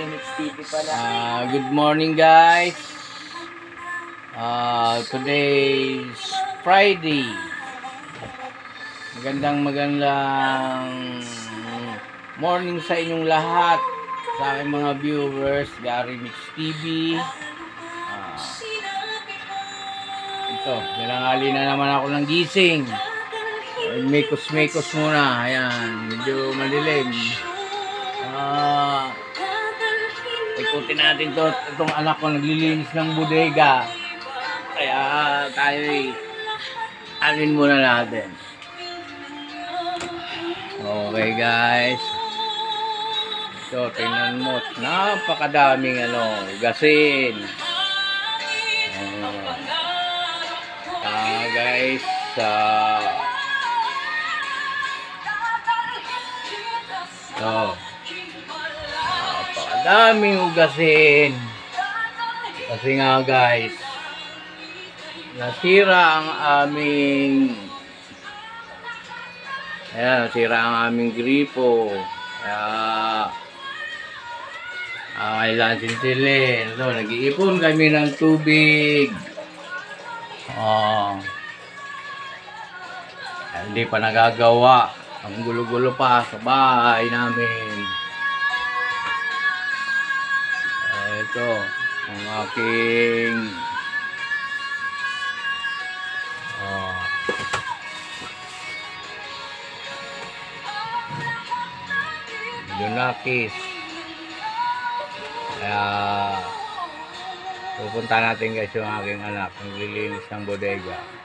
Gary Mix TV pala. Good morning guys. Today's Friday. Magandang morning sa inyong lahat. Sa aking mga viewers, Gary Mix TV. Ito, nilangali na naman ako ng gising. Mekos-mekos muna. Ayan, medyo malilim. Ikutin natin itong anak ko naglilinis ng bodega. Kaya tayo alin muna natin. Okay guys. So tingnan mo, napakadaming gasin. Guys, napakadaming hugasin. Kasi nga guys, nasira ang aming gripo. Kaya kailangan sinsilin. So nag-iipon kami ng tubig. Hindi pa nagagawa. Ang gulo-gulo pa sa bahay namin. Ito ang aking Junakis. Kaya pupunta natin guys yung aking anak naglilinis ng bodega.